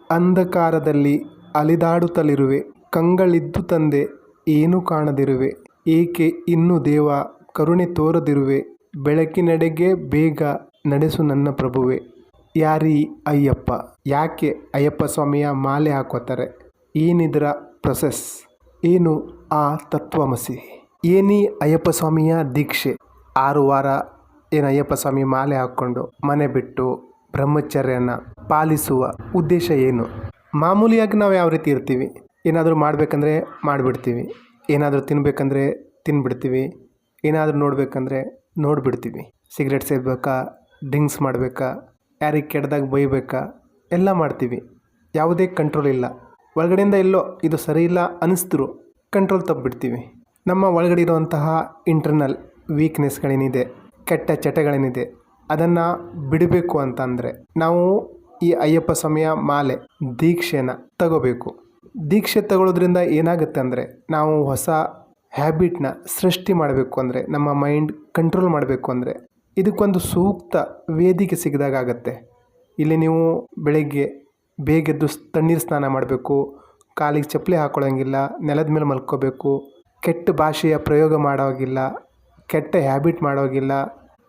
ಅಂಧಕಾರದಲ್ಲಿ ಅಲಿದಾಡುತ್ತಲಿರುವೆ, ಕಂಗಳಿದ್ದು ತಂದೆ ಏನೂ ಕಾಣದಿರುವೆ, ಏಕೆ ಇನ್ನೂ ದೇವ ಕರುಣೆ ತೋರದಿರುವೆ, ಬೆಳಕಿನೆಡೆಗೆ ಬೇಗ ನಡೆಸು ನನ್ನ ಪ್ರಭುವೆ. ಯಾರೀ ಅಯ್ಯಪ್ಪ? ಯಾಕೆ ಅಯ್ಯಪ್ಪ ಸ್ವಾಮಿಯ ಮಾಲೆ ಹಾಕೋತಾರೆ? ಏನಿದರ ಪ್ರೊಸೆಸ್? ಏನು ಆ ತತ್ವಮಸಿ? ಏನೀ ಅಯ್ಯಪ್ಪ ಸ್ವಾಮಿಯ ದೀಕ್ಷೆ? 6 ವಾರ ಏನು ಅಯ್ಯಪ್ಪ ಸ್ವಾಮಿ ಮಾಲೆ ಹಾಕ್ಕೊಂಡು ಮನೆ ಬಿಟ್ಟು ಬ್ರಹ್ಮಚರ್ಯನ ಪಾಲಿಸುವ ಉದ್ದೇಶ ಏನು? ಮಾಮೂಲಿಯಾಗಿ ನಾವು ಯಾವ ರೀತಿ ಇರ್ತೀವಿ, ಏನಾದರೂ ಮಾಡಬೇಕಂದ್ರೆ ಮಾಡಿಬಿಡ್ತೀವಿ, ಏನಾದರೂ ತಿನ್ನಬೇಕಂದ್ರೆ ತಿನ್ಬಿಡ್ತೀವಿ, ಏನಾದರೂ ನೋಡಬೇಕಂದ್ರೆ ನೋಡಿಬಿಡ್ತೀವಿ. ಸಿಗರೇಟ್ ಸೇದಬೇಕಾ, ಡ್ರಿಂಕ್ಸ್ ಮಾಡಬೇಕಾ, ಯಾರಿಗೆ ಕೆಟ್ಟದಾಗ ಬೈಬೇಕಾ, ಎಲ್ಲ ಮಾಡ್ತೀವಿ. ಯಾವುದೇ ಕಂಟ್ರೋಲ್ ಇಲ್ಲ. ಒಳಗಡೆಯಿಂದ ಎಲ್ಲೋ ಇದು ಸರಿ ಇಲ್ಲ ಅನ್ನಿಸಿದ್ರು ಕಂಟ್ರೋಲ್ ತಪ್ಪಿಬಿಡ್ತೀವಿ. ನಮ್ಮ ಒಳಗಡೆ ಇರುವಂತಹ ಇಂಟರ್ನಲ್ ವೀಕ್ನೆಸ್ಗಳೇನಿದೆ, ಕೆಟ್ಟ ಚಟಗಳೇನಿದೆ, ಅದನ್ನು ಬಿಡಬೇಕು ಅಂತಂದರೆ ನಾವು ಈ ಅಯ್ಯಪ್ಪ ಸ್ವಾಮಿಯ ಮಾಲೆ ದೀಕ್ಷೆನ ತಗೋಬೇಕು. ದೀಕ್ಷೆ ತಗೊಳ್ಳೋದ್ರಿಂದ ಏನಾಗುತ್ತೆ ಅಂದರೆ ನಾವು ಹೊಸ ಹ್ಯಾಬಿಟ್ನ ಸೃಷ್ಟಿ ಮಾಡಬೇಕು ಅಂದರೆ, ನಮ್ಮ ಮೈಂಡ್ ಕಂಟ್ರೋಲ್ ಮಾಡಬೇಕು ಅಂದರೆ ಇದಕ್ಕೊಂದು ಸೂಕ್ತ ವೇದಿಕೆ ಸಿಗದಾಗತ್ತೆ. ಇಲ್ಲಿ ನೀವು ಬೆಳಗ್ಗೆ ಬೇಗೆದ್ದು ತಣ್ಣೀರು ಸ್ನಾನ ಮಾಡಬೇಕು, ಕಾಲಿಗೆ ಚಪ್ಪಲಿ ಹಾಕೊಳ್ಳೋಂಗಿಲ್ಲ, ನೆಲದ ಮೇಲೆ ಮಲ್ಕೋಬೇಕು, ಕೆಟ್ಟ ಭಾಷೆಯ ಪ್ರಯೋಗ ಮಾಡೋಗಿಲ್ಲ, ಕೆಟ್ಟ ಹ್ಯಾಬಿಟ್ ಮಾಡೋಗಿಲ್ಲ,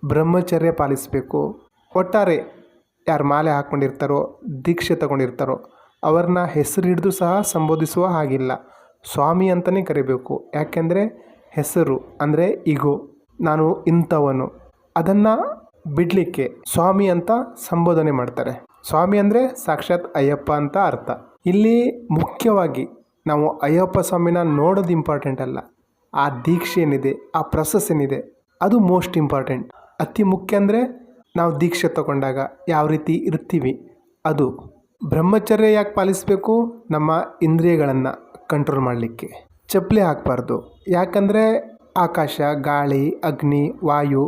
ಬ್ರಹ್ಮಚರ್ಯ ಪಾಲಿಸಬೇಕು. ಒಟ್ಟಾರೆ ಯಾರು ಮಾಲೆ ಹಾಕ್ಕೊಂಡಿರ್ತಾರೋ, ದೀಕ್ಷೆ ತಗೊಂಡಿರ್ತಾರೋ ಅವ್ರನ್ನ ಹೆಸರು ಹಿಡಿದು ಸಹ ಸಂಬೋಧಿಸುವ ಹಾಗಿಲ್ಲ, ಸ್ವಾಮಿ ಅಂತಲೇ ಕರಿಬೇಕು. ಯಾಕೆಂದರೆ ಹೆಸರು ಅಂದರೆ ಈಗೋ, ನಾನು ಇಂಥವನು, ಅದನ್ನು ಬಿಡಲಿಕ್ಕೆ ಸ್ವಾಮಿ ಅಂತ ಸಂಬೋಧನೆ ಮಾಡ್ತಾರೆ. ಸ್ವಾಮಿ ಅಂದರೆ ಸಾಕ್ಷಾತ್ ಅಯ್ಯಪ್ಪ ಅಂತ ಅರ್ಥ. ಇಲ್ಲಿ ಮುಖ್ಯವಾಗಿ ನಾವು ಅಯ್ಯಪ್ಪ ಸ್ವಾಮಿನ ನೋಡೋದು ಇಂಪಾರ್ಟೆಂಟ್ ಅಲ್ಲ, ಆ ದೀಕ್ಷೆ ಏನಿದೆ, ಆ ಪ್ರೊಸೆಸ್ ಏನಿದೆ ಅದು ಮೋಸ್ಟ್ ಇಂಪಾರ್ಟೆಂಟ್. ಅತಿ ಮುಖ್ಯ ಅಂದರೆ ನಾವು ದೀಕ್ಷೆ ತಗೊಂಡಾಗ ಯಾವ ರೀತಿ ಇರ್ತೀವಿ ಅದು. ಬ್ರಹ್ಮಚರ್ಯ ಯಾಕೆ ಪಾಲಿಸಬೇಕು? ನಮ್ಮ ಇಂದ್ರಿಯಗಳನ್ನು ಕಂಟ್ರೋಲ್ ಮಾಡಲಿಕ್ಕೆ. ಚಪ್ಪಲಿ ಹಾಕಬಾರ್ದು, ಯಾಕಂದರೆ ಆಕಾಶ, ಗಾಳಿ, ಅಗ್ನಿ, ವಾಯು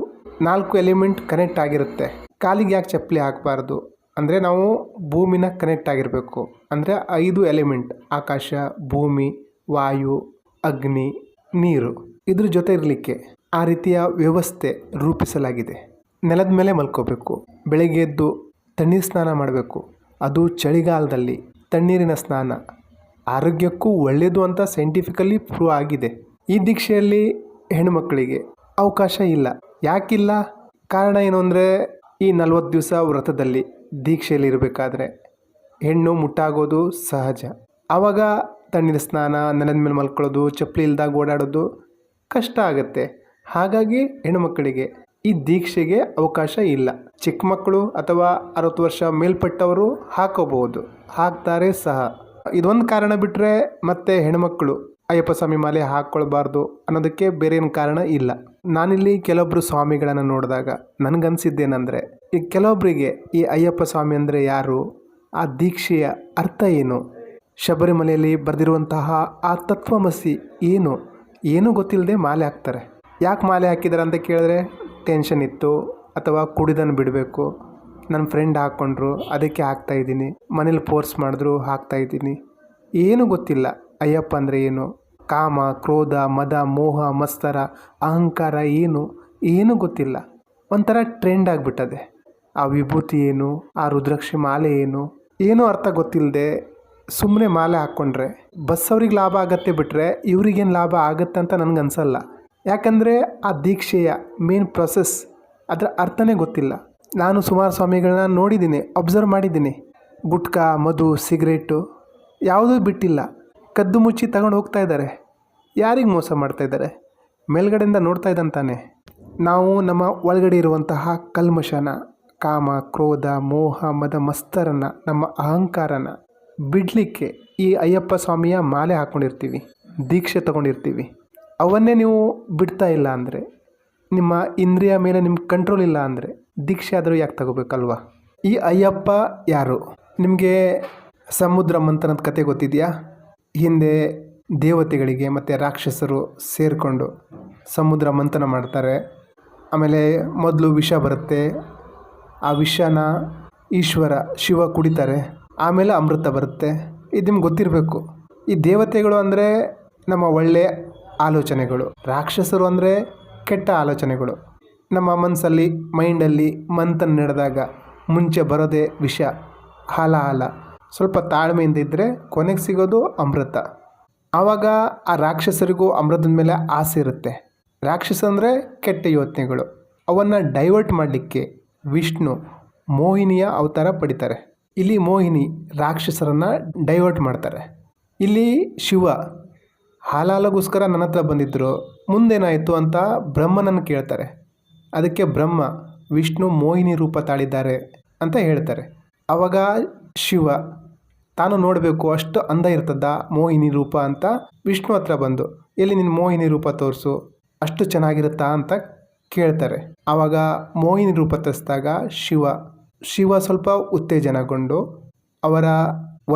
4 ಎಲಿಮೆಂಟ್ ಕನೆಕ್ಟ್ ಆಗಿರುತ್ತೆ. ಕಾಲಿಗೆ ಯಾಕೆ ಚಪ್ಪಲಿ ಹಾಕಬಾರ್ದು ಅಂದರೆ ನಾವು ಭೂಮಿನ ಕನೆಕ್ಟ್ ಆಗಿರಬೇಕು. ಅಂದರೆ 5 ಎಲಿಮೆಂಟ್ ಆಕಾಶ, ಭೂಮಿ, ವಾಯು, ಅಗ್ನಿ, ನೀರು ಇದ್ರ ಜೊತೆ ಇರಲಿಕ್ಕೆ ಆ ರೀತಿಯ ವ್ಯವಸ್ಥೆ ರೂಪಿಸಲಾಗಿದೆ. ನೆಲದ ಮೇಲೆ ಮಲ್ಕೋಬೇಕು, ಬೆಳಗ್ಗೆ ಎದ್ದು ತಣ್ಣೀರು ಸ್ನಾನ ಮಾಡಬೇಕು. ಅದು ಚಳಿಗಾಲದಲ್ಲಿ ತಣ್ಣೀರಿನ ಸ್ನಾನ ಆರೋಗ್ಯಕ್ಕೂ ಒಳ್ಳೆಯದು ಅಂತ ಸೈಂಟಿಫಿಕಲಿ ಪ್ರೂವ್ ಆಗಿದೆ. ಈ ದೀಕ್ಷೆಯಲ್ಲಿ ಹೆಣ್ಣುಮಕ್ಕಳಿಗೆ ಅವಕಾಶ ಇಲ್ಲ. ಯಾಕಿಲ್ಲ? ಕಾರಣ ಏನು ಅಂದರೆ ಈ 40 ದಿವಸ ವ್ರತದಲ್ಲಿ ದೀಕ್ಷೆಯಲ್ಲಿ ಇರಬೇಕಾದ್ರೆ ಹೆಣ್ಣು ಮುಟ್ಟಾಗೋದು ಸಹಜ. ಆವಾಗ ತಣ್ಣೀರು ಸ್ನಾನ, ನೆಲದ ಮೇಲೆ ಮಲ್ಕೊಳ್ಳೋದು, ಚಪ್ಪಲಿ ಇಲ್ದಾಗ ಓಡಾಡೋದು ಕಷ್ಟ ಆಗುತ್ತೆ. ಹಾಗಾಗಿ ಹೆಣ್ಣುಮಕ್ಕಳಿಗೆ ಈ ದೀಕ್ಷೆಗೆ ಅವಕಾಶ ಇಲ್ಲ. ಚಿಕ್ಕ ಮಕ್ಕಳು ಅಥವಾ 60 ವರ್ಷ ಮೇಲ್ಪಟ್ಟವರು ಹಾಕೋಬಹುದು, ಹಾಕ್ತಾರೆ ಸಹ. ಇದೊಂದು ಕಾರಣ ಬಿಟ್ಟರೆ ಮತ್ತೆ ಹೆಣ್ಮಕ್ಳು ಅಯ್ಯಪ್ಪ ಸ್ವಾಮಿ ಮಾಲೆ ಹಾಕ್ಕೊಳ್ಬಾರ್ದು ಅನ್ನೋದಕ್ಕೆ ಬೇರೆ ಏನು ಕಾರಣ ಇಲ್ಲ. ನಾನಿಲ್ಲಿ ಕೆಲವೊಬ್ಬರು ಸ್ವಾಮಿಗಳನ್ನು ನೋಡಿದಾಗ ನನಗನ್ಸಿದ್ದೇನೆಂದರೆ, ಈ ಕೆಲವೊಬ್ಬರಿಗೆ ಈ ಅಯ್ಯಪ್ಪ ಸ್ವಾಮಿ ಅಂದರೆ ಯಾರು, ಆ ದೀಕ್ಷೆಯ ಅರ್ಥ ಏನು, ಶಬರಿಮಲೆಯಲ್ಲಿ ಬರೆದಿರುವಂತಹ ಆ ತತ್ವಮಸಿ ಏನು ಗೊತ್ತಿಲ್ಲದೆ ಮಾಲೆ ಹಾಕ್ತಾರೆ. ಯಾಕೆ ಮಾಲೆ ಹಾಕಿದ್ದಾರೆ ಅಂತ ಕೇಳಿದ್ರೆ ಟೆನ್ಷನ್ ಇತ್ತು, ಅಥವಾ ಕುಡಿದನ್ನು ಬಿಡಬೇಕು, ನನ್ನ ಫ್ರೆಂಡ್ ಹಾಕ್ಕೊಂಡ್ರು ಅದಕ್ಕೆ ಹಾಕ್ತಾಯಿದ್ದೀನಿ, ಮನೇಲಿ ಫೋರ್ಸ್ ಮಾಡಿದ್ರು ಹಾಕ್ತಾಯಿದ್ದೀನಿ. ಏನೂ ಗೊತ್ತಿಲ್ಲ ಅಯ್ಯಪ್ಪ ಅಂದರೆ ಏನು, ಕಾಮ, ಕ್ರೋಧ, ಮದ, ಮೋಹ, ಮತ್ಸರ, ಅಹಂಕಾರ ಏನೂ ಗೊತ್ತಿಲ್ಲ. ಒಂಥರ ಟ್ರೆಂಡ್ ಆಗಿಬಿಟ್ಟದೆ. ಆ ವಿಭೂತಿ ಏನು, ಆ ರುದ್ರಾಕ್ಷಿ ಮಾಲೆ ಏನೂ ಅರ್ಥ ಗೊತ್ತಿಲ್ಲದೆ ಸುಮ್ಮನೆ ಮಾಲೆ ಹಾಕ್ಕೊಂಡ್ರೆ ಬಸ್ ಅವ್ರಿಗೆ ಲಾಭ ಆಗತ್ತೆ ಬಿಟ್ಟರೆ ಇವ್ರಿಗೇನು ಲಾಭ ಆಗುತ್ತೆ ಅಂತ ನನಗನ್ಸಲ್ಲ. ಯಾಕಂದರೆ ಆ ದೀಕ್ಷೆಯ ಮೇನ್ ಪ್ರೊಸೆಸ್ ಅದರ ಅರ್ಥನೇ ಗೊತ್ತಿಲ್ಲ. ನಾನು ಸುಮಾರು ಸ್ವಾಮಿಗಳನ್ನ ನೋಡಿದ್ದೀನಿ, ಅಬ್ಸರ್ವ್ ಮಾಡಿದ್ದೀನಿ. ಗುಟ್ಕಾ, ಮಧು, ಸಿಗರೇಟು ಯಾವುದೂ ಬಿಟ್ಟಿಲ್ಲ, ಕದ್ದು ಮುಚ್ಚಿ ತಗೊಂಡು ಹೋಗ್ತಾ ಇದ್ದಾರೆ. ಯಾರಿಗೆ ಮೋಸ ಮಾಡ್ತಾಯಿದ್ದಾರೆ? ಮೇಲ್ಗಡೆಯಿಂದ ನೋಡ್ತಾ ಇದ್ದಂತಾನೆ. ನಾವು ನಮ್ಮ ಒಳಗಡೆ ಇರುವಂತಹ ಕಲ್ಮಶನ, ಕಾಮ, ಕ್ರೋಧ, ಮೋಹ, ಮದ, ಮಸ್ತರನ್ನು, ನಮ್ಮ ಅಹಂಕಾರನ ಬಿಡಲಿಕ್ಕೆ ಈ ಅಯ್ಯಪ್ಪ ಸ್ವಾಮಿಯ ಮಾಲೆ ಹಾಕ್ಕೊಂಡಿರ್ತೀವಿ, ದೀಕ್ಷೆ ತಗೊಂಡಿರ್ತೀವಿ. ಅವನ್ನೇ ನೀವು ಬಿಡ್ತಾ ಇಲ್ಲ ಅಂದರೆ, ನಿಮ್ಮ ಇಂದ್ರಿಯ ಮೇಲೆ ನಿಮ್ಗೆ ಕಂಟ್ರೋಲ್ ಇಲ್ಲ ಅಂದರೆ ದೀಕ್ಷೆ ಆದರೂ ಯಾಕೆ ತಗೋಬೇಕಲ್ವ? ಈ ಅಯ್ಯಪ್ಪ ಯಾರು? ನಿಮಗೆ ಸಮುದ್ರ ಮಂಥನದ ಕತೆ ಗೊತ್ತಿದೆಯಾ? ಹಿಂದೆ ದೇವತೆಗಳಿಗೆ ಮತ್ತು ರಾಕ್ಷಸರು ಸೇರಿಕೊಂಡು ಸಮುದ್ರ ಮಂಥನ ಮಾಡ್ತಾರೆ. ಆಮೇಲೆ ಮೊದಲು ವಿಷ ಬರುತ್ತೆ, ಆ ವಿಷನ ಈಶ್ವರ ಶಿವ ಕುಡಿತಾರೆ, ಆಮೇಲೆ ಅಮೃತ ಬರುತ್ತೆ. ಇದು ನಿಮ್ಗೆ ಗೊತ್ತಿರಬೇಕು. ಈ ದೇವತೆಗಳು ಅಂದರೆ ನಮ್ಮ ಒಳ್ಳೆಯ ಆಲೋಚನೆಗಳು, ರಾಕ್ಷಸರು ಅಂದರೆ ಕೆಟ್ಟ ಆಲೋಚನೆಗಳು. ನಮ್ಮ ಮನಸ್ಸಲ್ಲಿ, ಮೈಂಡಲ್ಲಿ ಮಂಥನ ನಡೆದಾಗ ಮುಂಚೆ ಬರೋದೇ ವಿಷ, ಹಾಲ. ಸ್ವಲ್ಪ ತಾಳ್ಮೆಯಿಂದ ಇದ್ದರೆ ಕೊನೆಗೆ ಸಿಗೋದು ಅಮೃತ. ಆವಾಗ ಆ ರಾಕ್ಷಸರಿಗೂ ಅಮೃತದ ಮೇಲೆ ಆಸೆ ಇರುತ್ತೆ. ರಾಕ್ಷಸ ಅಂದರೆ ಕೆಟ್ಟ ಯೋಚನೆಗಳು. ಅವನ್ನು ಡೈವರ್ಟ್ ಮಾಡಲಿಕ್ಕೆ ವಿಷ್ಣು ಮೋಹಿನಿಯ ಅವತಾರ ಪಡಿತಾರೆ. ಇಲ್ಲಿ ಮೋಹಿನಿ ರಾಕ್ಷಸರನ್ನು ಡೈವರ್ಟ್ ಮಾಡ್ತಾರೆ. ಇಲ್ಲಿ ಶಿವ ಹಾಲಾಲಗೋಸ್ಕರ ನನ್ನ ಹತ್ರ ಬಂದಿದ್ದರು, ಮುಂದೇನಾಯಿತು ಅಂತ ಬ್ರಹ್ಮನನ್ನು ಕೇಳ್ತಾರೆ. ಅದಕ್ಕೆ ಬ್ರಹ್ಮ ವಿಷ್ಣು ಮೋಹಿನಿ ರೂಪ ತಾಳಿದ್ದಾರೆ ಅಂತ ಹೇಳ್ತಾರೆ. ಆವಾಗ ಶಿವ ತಾನು ನೋಡಬೇಕು, ಅಷ್ಟು ಅಂದ ಇರ್ತದ ಮೋಹಿನಿ ರೂಪ ಅಂತ ವಿಷ್ಣು ಹತ್ರ ಬಂದು, ಎಲ್ಲಿ ನಿನ್ನ ಮೋಹಿನಿ ರೂಪ ತೋರಿಸು, ಅಷ್ಟು ಚೆನ್ನಾಗಿರುತ್ತಾ ಅಂತ ಕೇಳ್ತಾರೆ. ಆವಾಗ ಮೋಹಿನಿ ರೂಪ ತರಿಸಿದಾಗ ಶಿವ ಸ್ವಲ್ಪ ಉತ್ತೇಜನಗೊಂಡು ಅವರ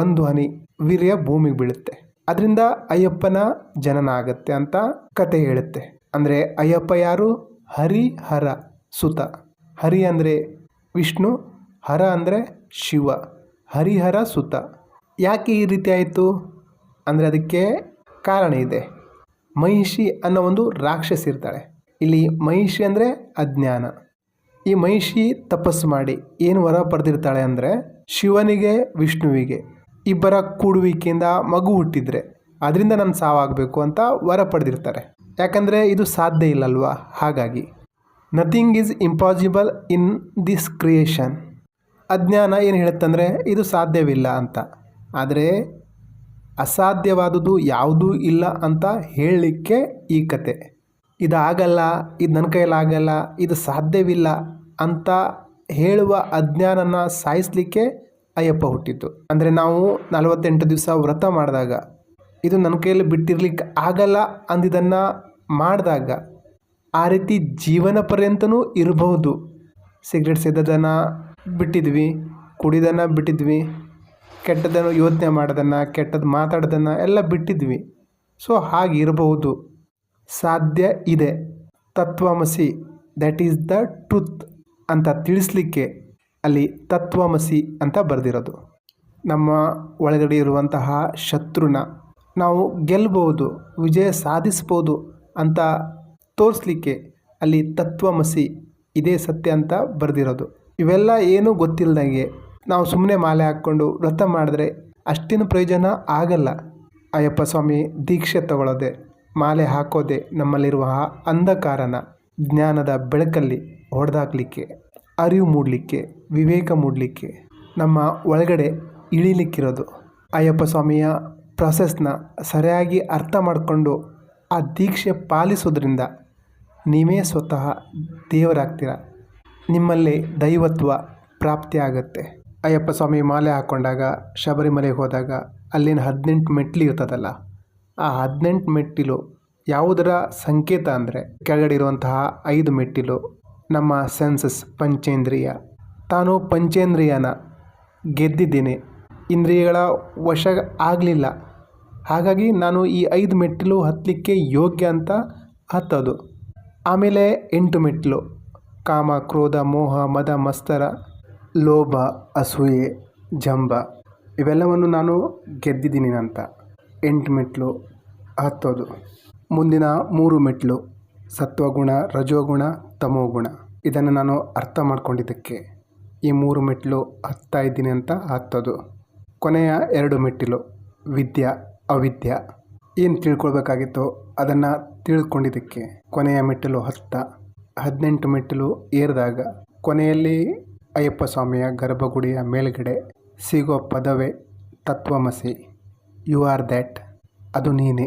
ಒಂದು ಹನಿ ವೀರ್ಯ ಭೂಮಿಗೆ ಬೀಳುತ್ತೆ. ಅದರಿಂದ ಅಯ್ಯಪ್ಪನ ಜನನ ಆಗತ್ತೆ ಅಂತ ಕತೆ ಹೇಳುತ್ತೆ. ಅಂದರೆ ಅಯ್ಯಪ್ಪ ಯಾರು? ಹರಿಹರ ಸುತ. ಹರಿ ಅಂದರೆ ವಿಷ್ಣು, ಹರ ಅಂದರೆ ಶಿವ, ಹರಿಹರ ಸುತ. ಯಾಕೆ ಈ ರೀತಿ ಆಯಿತು ಅಂದರೆ ಅದಕ್ಕೆ ಕಾರಣ ಇದೆ. ಮಹಿಷಿ ಅನ್ನೋ ಒಂದು ರಾಕ್ಷಸಿ ಇರ್ತಾಳೆ. ಇಲ್ಲಿ ಮಹಿಷಿ ಅಂದರೆ ಅಜ್ಞಾನ. ಈ ಮಹಿಷಿ ತಪಸ್ಸು ಮಾಡಿ ಏನು ವರ ಪಡೆದಿರ್ತಾಳೆ ಅಂದರೆ, ಶಿವನಿಗೆ ವಿಷ್ಣುವಿಗೆ ಇಬ್ಬರ ಕೂಡುವಿಕೆಯಿಂದ ಮಗು ಹುಟ್ಟಿದರೆ ಅದರಿಂದ ನಾನು ಸಾವಾಗಬೇಕು ಅಂತ ವರ ಪಡೆದಿರ್ತಾರೆ. ಯಾಕಂದರೆ ಇದು ಸಾಧ್ಯ ಇಲ್ಲಲ್ವಾ, ಹಾಗಾಗಿ nothing is impossible in this creation. ಅಜ್ಞಾನ ಏನು ಹೇಳುತ್ತಂದರೆ ಇದು ಸಾಧ್ಯವಿಲ್ಲ ಅಂತ. ಆದರೆ ಅಸಾಧ್ಯವಾದುದು ಯಾವುದೂ ಇಲ್ಲ ಅಂತ ಹೇಳಲಿಕ್ಕೆ ಈ ಕತೆ. ಇದಾಗಲ್ಲ, ಇದು ನನ್ನ ಕೈಲಾಗಲ್ಲ, ಇದು ಸಾಧ್ಯವಿಲ್ಲ ಅಂತ ಹೇಳುವ ಅಜ್ಞಾನನ ಸಾಯಿಸಲಿಕ್ಕೆ ಅಯ್ಯಪ್ಪ ಹುಟ್ಟಿದ್ದು. ಅಂದರೆ ನಾವು 48 ದಿವಸ ವ್ರತ ಮಾಡಿದಾಗ, ಇದು ನನ್ನ ಕೈಯಲ್ಲಿ ಬಿಟ್ಟಿರ್ಲಿಕ್ಕೆ ಆಗಲ್ಲ ಅಂದಿದ್ದನ್ನು ಮಾಡಿದಾಗ, ಆ ರೀತಿ ಜೀವನ ಪರ್ಯಂತನೂ ಇರಬಹುದು. ಸಿಗರೇಟ್ ಸೇದೋದನ್ನು ಬಿಟ್ಟಿದ್ವಿ, ಕುಡಿಯೋದನ್ನು ಬಿಟ್ಟಿದ್ವಿ, ಕೆಟ್ಟದನ್ನು ಯೋಚನೆ ಮಾಡೋದನ್ನು, ಕೆಟ್ಟದ್ದು ಮಾತಾಡೋದನ್ನು ಎಲ್ಲ ಬಿಟ್ಟಿದ್ವಿ. ಸೊ ಹಾಗಿರಬಹುದು, ಸಾಧ್ಯ ಇದೆ. ತತ್ವಮಸಿ, ದ್ಯಾಟ್ ಈಸ್ ದ ಟ್ರುತ್ ಅಂತ ತಿಳಿಸ್ಲಿಕ್ಕೆ ಅಲ್ಲಿ ತತ್ವಮಸಿ ಅಂತ ಬರೆದಿರೋದು. ನಮ್ಮ ಒಳಗಡೆ ಇರುವಂತಹ ಶತ್ರುನ ನಾವು ಗೆಲ್ಲಬಹುದು, ವಿಜಯ ಸಾಧಿಸ್ಬೋದು ಅಂತ ತೋರಿಸ್ಲಿಕ್ಕೆ ಅಲ್ಲಿ ತತ್ವಮಸಿ, ಇದೇ ಸತ್ಯ ಅಂತ ಬರೆದಿರೋದು. ಇವೆಲ್ಲ ಏನೂ ಗೊತ್ತಿಲ್ಲದಂಗೆ ನಾವು ಸುಮ್ಮನೆ ಮಾಲೆ ಹಾಕ್ಕೊಂಡು ವ್ರತ ಮಾಡಿದ್ರೆ ಅಷ್ಟೇನು ಪ್ರಯೋಜನ ಆಗಲ್ಲ. ಅಯ್ಯಪ್ಪ ಸ್ವಾಮಿ ದೀಕ್ಷೆ ತಗೊಳ್ಳೋದೆ, ಮಾಲೆ ಹಾಕೋದೆ ನಮ್ಮಲ್ಲಿರುವ ಅಂಧಕಾರನ ಜ್ಞಾನದ ಬೆಳಕಲ್ಲಿ ಹೊಡೆದಾಕಲಿಕ್ಕೆ, ಅರಿವು ಮೂಡಲಿಕ್ಕೆ, ವಿವೇಕ ಮೂಡಲಿಕ್ಕೆ, ನಮ್ಮ ಒಳಗಡೆ ಇಳಿಲಿಕ್ಕಿರೋದು. ಅಯ್ಯಪ್ಪ ಸ್ವಾಮಿಯ ಪ್ರೊಸೆಸ್ನ ಸರಿಯಾಗಿ ಅರ್ಥ ಮಾಡಿಕೊಂಡು ಆ ದೀಕ್ಷೆ ಪಾಲಿಸೋದ್ರಿಂದ ನೀವೇ ಸ್ವತಃ ದೇವರಾಗ್ತೀರ. ನಿಮ್ಮಲ್ಲಿ ದೈವತ್ವ ಪ್ರಾಪ್ತಿ ಆಗುತ್ತೆ. ಅಯ್ಯಪ್ಪ ಸ್ವಾಮಿ ಮಾಲೆ ಹಾಕ್ಕೊಂಡಾಗ, ಶಬರಿಮಲೆಗೆ ಹೋದಾಗ ಅಲ್ಲಿನ 18 ಮೆಟ್ಟಿಲು ಇರ್ತದಲ್ಲ, ಆ 18 ಮೆಟ್ಟಿಲು ಯಾವುದರ ಸಂಕೇತ ಅಂದರೆ, ಕೆಳಗಡೆ ಇರುವಂತಹ 5 ಮೆಟ್ಟಿಲು ನಮ್ಮ ಸೆನ್ಸಸ್, ಪಂಚೇಂದ್ರಿಯ. ತಾನು ಪಂಚೇಂದ್ರಿಯನ ಗೆದ್ದಿದ್ದೀನಿ, ಇಂದ್ರಿಯಗಳ ವಶ ಆಗಲಿಲ್ಲ, ಹಾಗಾಗಿ ನಾನು ಈ 5 ಮೆಟ್ಟಿಲು ಹತ್ತಲಿಕ್ಕೆ ಯೋಗ್ಯ ಅಂತ ಹತ್ತೋದು. ಆಮೇಲೆ 8 ಮೆಟ್ಟಿಲು, ಕಾಮ, ಕ್ರೋಧ, ಮೋಹ, ಮದ, ಮತ್ಸರ, ಲೋಭ, ಅಸೂಯೆ, ಜಂಬ, ಇವೆಲ್ಲವನ್ನು ನಾನು ಗೆದ್ದಿದ್ದೀನಿ ಅಂತ 8 ಮೆಟ್ಟಿಲು ಹತ್ತೋದು. ಮುಂದಿನ 3 ಮೆಟ್ಟಿಲು ಸತ್ವಗುಣ, ರಜೋಗುಣ, ತಮೋಗುಣ. ಇದನ್ನು ನಾನು ಅರ್ಥ ಮಾಡ್ಕೊಂಡಿದ್ದಕ್ಕೆ ಈ 3 ಮೆಟ್ಟಿಲು ಹತ್ತಾ ಇದ್ದೀನಿ ಅಂತ ಹತ್ತೋದು. ಕೊನೆಯ 2 ಮೆಟ್ಟಿಲು ವಿದ್ಯಾ, ಅವಿದ್ಯ. ಏನು ತಿಳ್ಕೊಳ್ಬೇಕಾಗಿತ್ತು ಅದನ್ನು ತಿಳ್ಕೊಂಡಿದ್ದಕ್ಕೆ ಕೊನೆಯ ಮೆಟ್ಟಿಲು 18 ಮೆಟ್ಟಿಲು ಏರಿದಾಗ ಕೊನೆಯಲ್ಲಿ ಅಯ್ಯಪ್ಪ ಸ್ವಾಮಿಯ ಗರ್ಭಗುಡಿಯ ಮೇಲ್ಗಡೆ ಸಿಗೋ ಪದವೇ ತತ್ವಮಸಿ. ಯು ಆರ್ ದ್ಯಾಟ್, ಅದು ನೀನೇ.